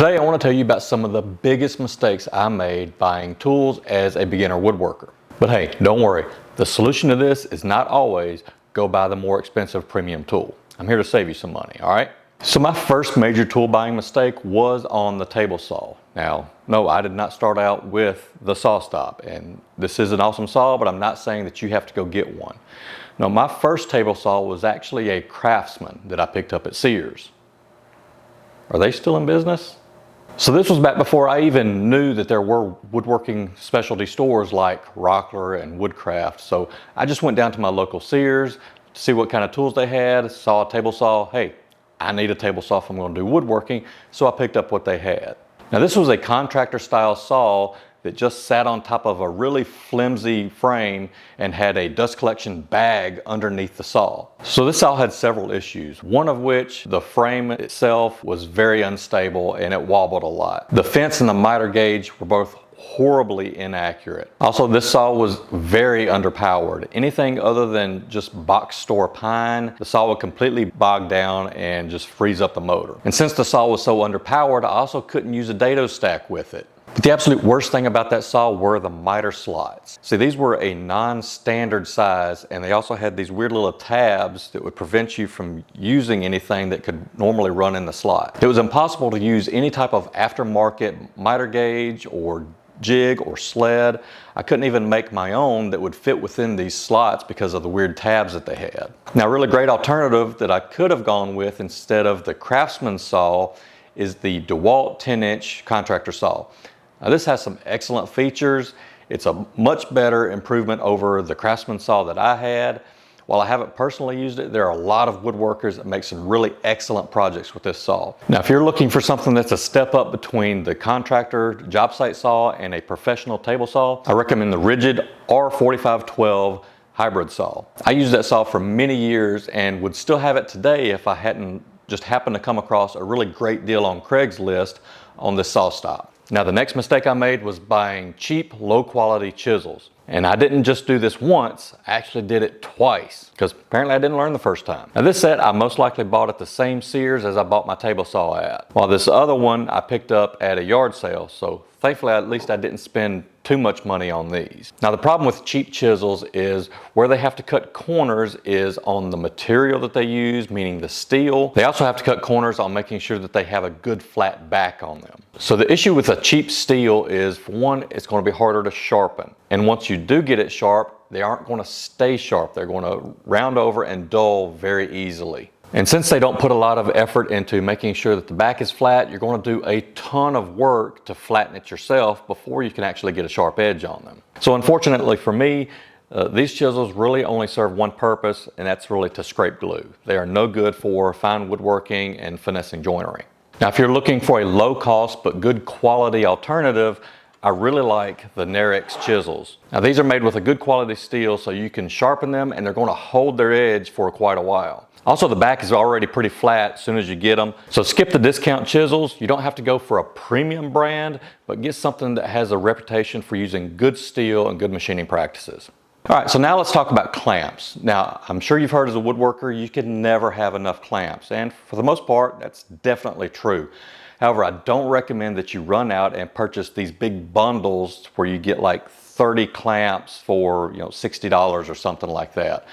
Today I want to tell you about some of the biggest mistakes I made buying tools as a beginner woodworker. But hey, don't worry, the solution to this is not always go buy the more expensive premium tool. I'm here to save you some money, all right? So my first major tool buying mistake was on the table saw. Now, no, I did not start out with the saw stop, and this is an awesome saw, but I'm not saying that you have to go get one. No, my first table saw was actually a Craftsman that I picked up at Sears. Are they still in business? So this was back before I even knew that there were woodworking specialty stores like Rockler and Woodcraft. So I just went down to my local Sears to see what kind of tools they had, saw a table saw. Hey, I need a table saw if I'm going to do woodworking, so I picked up what they had. Now this was a contractor style saw that just sat on top of a really flimsy frame and had a dust collection bag underneath the saw. So this saw had several issues, one of which the frame itself was very unstable and it wobbled a lot. The fence and the miter gauge were both horribly inaccurate. Also, this saw was very underpowered. Anything other than just box store pine, the saw would completely bog down and just freeze up the motor. And since the saw was so underpowered, I also couldn't use a dado stack with it. But the absolute worst thing about that saw were the miter slots. See, these were a non-standard size, and they also had these weird little tabs that would prevent you from using anything that could normally run in the slot. It was impossible to use any type of aftermarket miter gauge or jig or sled. I couldn't even make my own that would fit within these slots because of the weird tabs that they had. Now, a really great alternative that I could have gone with instead of the Craftsman saw is the DeWalt 10-inch contractor saw. Now this has some excellent features. It's a much better improvement over the Craftsman saw that I had. While I haven't personally used it, there are a lot of woodworkers that make some really excellent projects with this saw. Now if you're looking for something that's a step up between the contractor job site saw and a professional table saw, I recommend the Rigid R4512 hybrid saw. I used that saw for many years and would still have it today if I hadn't just happened to come across a really great deal on Craigslist on this saw stop. Now the next mistake I made was buying cheap, low quality chisels. And I didn't just do this once, I actually did it twice, because apparently I didn't learn the first time. Now this set I most likely bought at the same Sears as I bought my table saw at, while this other one I picked up at a yard sale, so thankfully at least I didn't spend too much money on these. Now the problem with cheap chisels is where they have to cut corners is on the material that they use, meaning the steel. They also have to cut corners on making sure that they have a good flat back on them. So the issue with a cheap steel is, for one, it's going to be harder to sharpen. And once you do get it sharp, they aren't going to stay sharp. They're going to round over and dull very easily. And since they don't put a lot of effort into making sure that the back is flat, you're going to do a ton of work to flatten it yourself before you can actually get a sharp edge on them. So unfortunately for me, these chisels really only serve one purpose, and that's really to scrape glue. They are no good for fine woodworking and finessing joinery. Now if you're looking for a low cost but good quality alternative, I really like the Nerex chisels. Now these are made with a good quality steel so you can sharpen them and they're going to hold their edge for quite a while. Also the back is already pretty flat as soon as you get them. So skip the discount chisels. You don't have to go for a premium brand, but get something that has a reputation for using good steel and good machining practices. All right, so now let's talk about clamps. Now, I'm sure you've heard as a woodworker, you can never have enough clamps. And for the most part, that's definitely true. However, I don't recommend that you run out and purchase these big bundles where you get like 30 clamps for, $60 or something like that.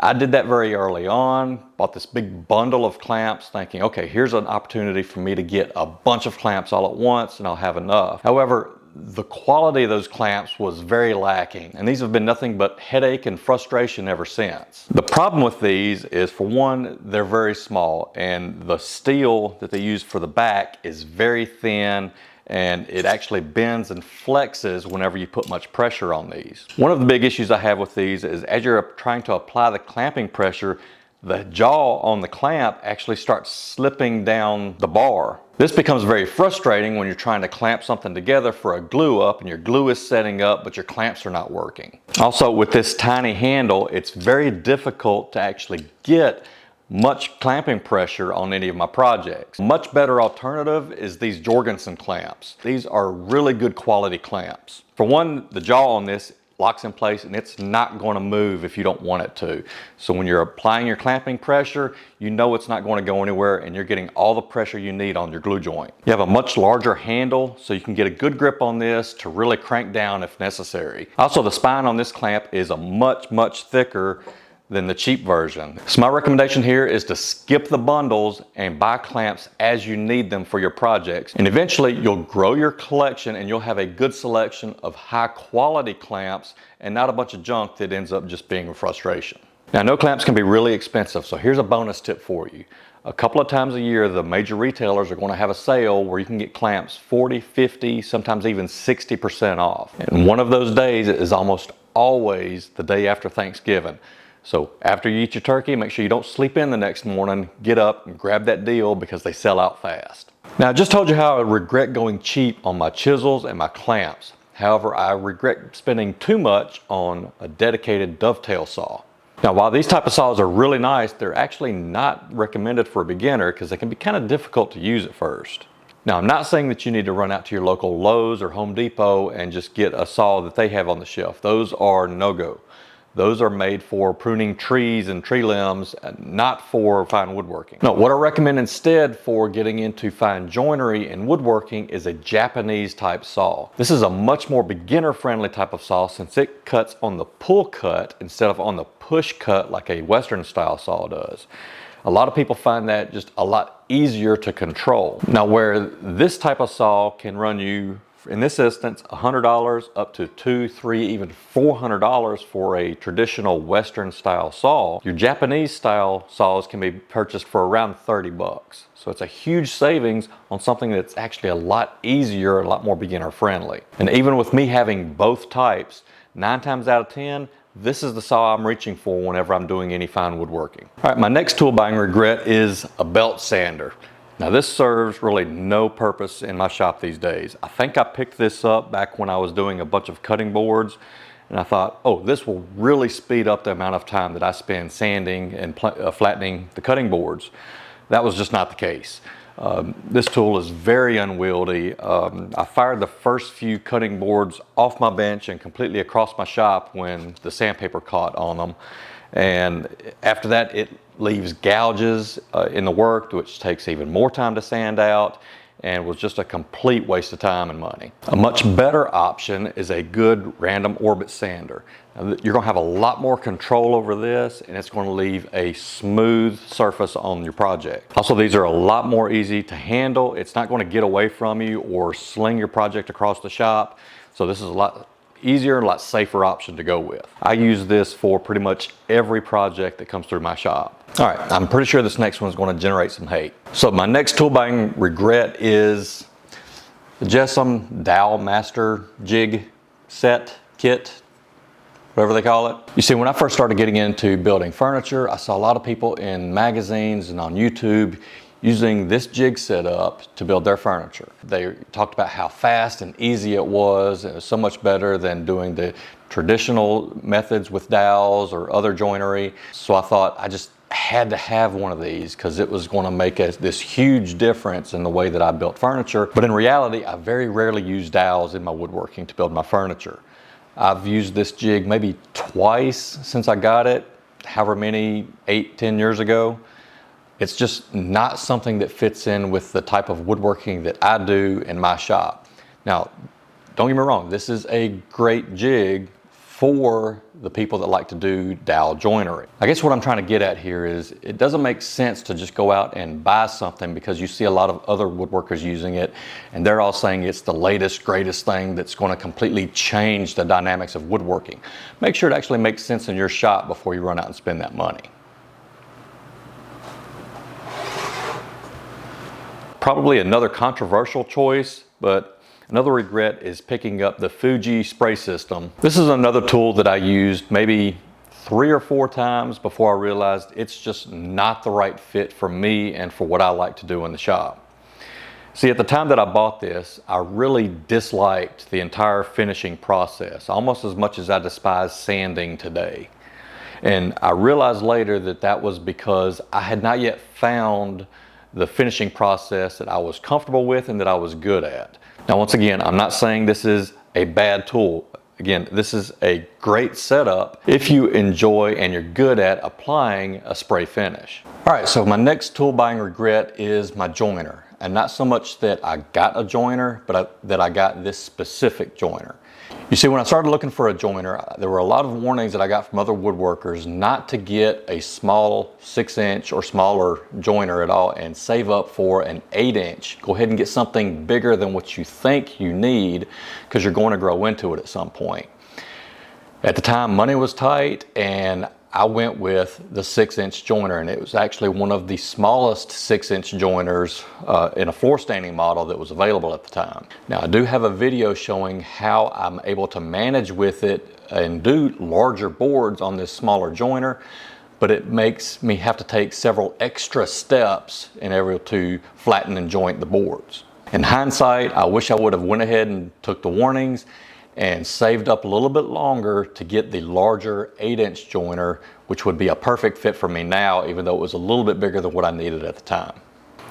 I did that very early on, bought this big bundle of clamps thinking, okay, here's an opportunity for me to get a bunch of clamps all at once and I'll have enough. However, the quality of those clamps was very lacking, and these have been nothing but headache and frustration ever since. The problem with these is, for one, they're very small, and the steel that they use for the back is very thin, and it actually bends and flexes whenever you put much pressure on these. One of the big issues I have with these is as you're trying to apply the clamping pressure, the jaw on the clamp actually starts slipping down the bar. This becomes very frustrating when you're trying to clamp something together for a glue up and your glue is setting up but your clamps are not working. Also, with this tiny handle, it's very difficult to actually get much clamping pressure on any of my projects. Much better alternative is these Jorgensen clamps. These are really good quality clamps. For one, the jaw on this locks in place and it's not going to move if you don't want it to. So when you're applying your clamping pressure, you know it's not going to go anywhere and you're getting all the pressure you need on your glue joint. You have a much larger handle so you can get a good grip on this to really crank down if necessary. Also, the spine on this clamp is a much thicker than the cheap version. So my recommendation here is to skip the bundles and buy clamps as you need them for your projects. And eventually you'll grow your collection and you'll have a good selection of high quality clamps and not a bunch of junk that ends up just being a frustration. Now, I know clamps can be really expensive, so here's a bonus tip for you. A couple of times a year, the major retailers are going to have a sale where you can get clamps 40, 50, sometimes even 60% off. And one of those days is almost always the day after Thanksgiving. So after you eat your turkey, make sure you don't sleep in the next morning. Get up and grab that deal because they sell out fast. Now, I just told you how I regret going cheap on my chisels and my clamps. However, I regret spending too much on a dedicated dovetail saw. Now, while these type of saws are really nice, they're actually not recommended for a beginner because they can be kind of difficult to use at first. Now, I'm not saying that you need to run out to your local Lowe's or Home Depot and just get a saw that they have on the shelf. Those are no-go. Those are made for pruning trees and tree limbs, not for fine woodworking. No, what I recommend instead for getting into fine joinery and woodworking is a Japanese type saw. This is a much more beginner friendly type of saw since it cuts on the pull cut instead of on the push cut like a Western style saw does. A lot of people find that just a lot easier to control. Now, where this type of saw can run you, in this instance, $100 up to $200, $300, even $400 for a traditional Western style saw, your Japanese style saws can be purchased for around 30 bucks. So it's a huge savings on something that's actually a lot easier, a lot more beginner friendly. And even with me having both types, 9 times out of 10, this is the saw I'm reaching for whenever I'm doing any fine woodworking. All right, my next tool buying regret is a belt sander. Now, this serves really no purpose in my shop these days. I think I picked this up back when I was doing a bunch of cutting boards, and I thought, oh, this will really speed up the amount of time that I spend sanding and flattening the cutting boards. That was just not the case. This tool is very unwieldy. I fired the first few cutting boards off my bench and completely across my shop when the sandpaper caught on them. And after that, it leaves gouges in the work, which takes even more time to sand out, and was just a complete waste of time and money. A much better option is a good random orbit sander. Now, you're going to have a lot more control over this, and it's going to leave a smooth surface on your project. Also, these are a lot more easy to handle. It's not going to get away from you or sling your project across the shop. So this is a lot easier and a lot safer option to go with. I use this for pretty much every project that comes through my shop. All right, I'm pretty sure this next one is going to generate some hate. So my next tool buying regret is the JSM Dow Master Jig Set kit, whatever they call it. You see, when I first started getting into building furniture, I saw a lot of people in magazines and on YouTube using this jig setup to build their furniture. They talked about how fast and easy it was. It was so much better than doing the traditional methods with dowels or other joinery. So I thought I just had to have one of these because it was going to make this huge difference in the way that I built furniture. But in reality, I very rarely use dowels in my woodworking to build my furniture. I've used this jig maybe twice since I got it, however many, 8, 10 years ago. It's just not something that fits in with the type of woodworking that I do in my shop. Now, don't get me wrong, this is a great jig for the people that like to do dowel joinery. I guess what I'm trying to get at here is it doesn't make sense to just go out and buy something because you see a lot of other woodworkers using it and they're all saying it's the latest, greatest thing that's going to completely change the dynamics of woodworking. Make sure it actually makes sense in your shop before you run out and spend that money. Probably another controversial choice, but another regret is picking up the Fuji spray system. This is another tool that I used maybe 3 or 4 times before I realized it's just not the right fit for me and for what I like to do in the shop. See, at the time that I bought this, I really disliked the entire finishing process, almost as much as I despise sanding today. And I realized later that that was because I had not yet found the finishing process that I was comfortable with and that I was good at. Now, once again, I'm not saying this is a bad tool. Again, this is a great setup if you enjoy and you're good at applying a spray finish. All right, so my next tool buying regret is my joiner. And not so much that I got a joiner, but that I got this specific joiner. You see, when I started looking for a joiner, there were a lot of warnings that I got from other woodworkers not to get a small 6-inch or smaller joiner at all and save up for an 8-inch. Go ahead and get something bigger than what you think you need because you're going to grow into it at some point. At the time, money was tight, and I went with the 6-inch joiner, and it was actually one of the smallest 6-inch joiners in a floor standing model that was available at the time. Now, I do have a video showing how I'm able to manage with it and do larger boards on this smaller joiner, but it makes me have to take several extra steps in order to flatten and joint the boards. In hindsight, I wish I would have went ahead and took the warnings and saved up a little bit longer to get the larger 8-inch joiner, which would be a perfect fit for me now, even though it was a little bit bigger than what I needed at the time.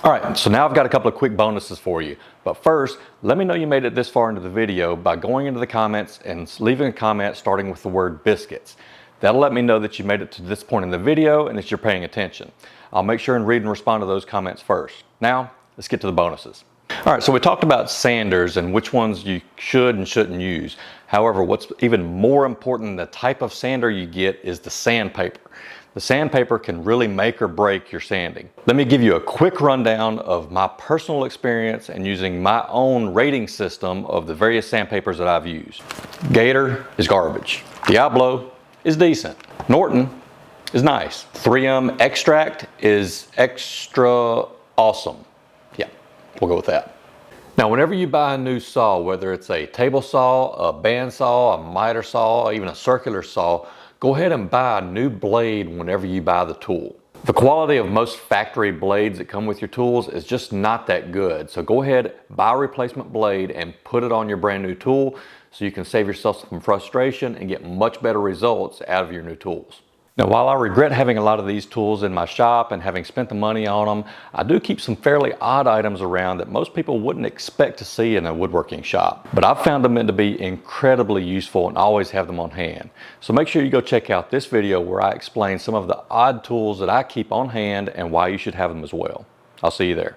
All right, so now I've got a couple of quick bonuses for you. But first, let me know you made it this far into the video by going into the comments and leaving a comment starting with the word biscuits. That'll let me know that you made it to this point in the video and that you're paying attention. I'll make sure and read and respond to those comments first. Now, let's get to the bonuses. All right, so we talked about sanders and which ones you should and shouldn't use. However, what's even more important than the type of sander you get is the sandpaper. The sandpaper can really make or break your sanding. Let me give you a quick rundown of my personal experience and using my own rating system of the various sandpapers that I've used. Gator is garbage. Diablo is decent. Norton is nice. 3M Extract is extra awesome. Yeah, we'll go with that. Now, whenever you buy a new saw, whether it's a table saw, a band saw, a miter saw, or even a circular saw, go ahead and buy a new blade whenever you buy the tool. The quality of most factory blades that come with your tools is just not that good. So go ahead, buy a replacement blade and put it on your brand new tool so you can save yourself some frustration and get much better results out of your new tools. Now, while I regret having a lot of these tools in my shop and having spent the money on them, I do keep some fairly odd items around that most people wouldn't expect to see in a woodworking shop. But I've found them to be incredibly useful and always have them on hand. So make sure you go check out this video where I explain some of the odd tools that I keep on hand and why you should have them as well. I'll see you there.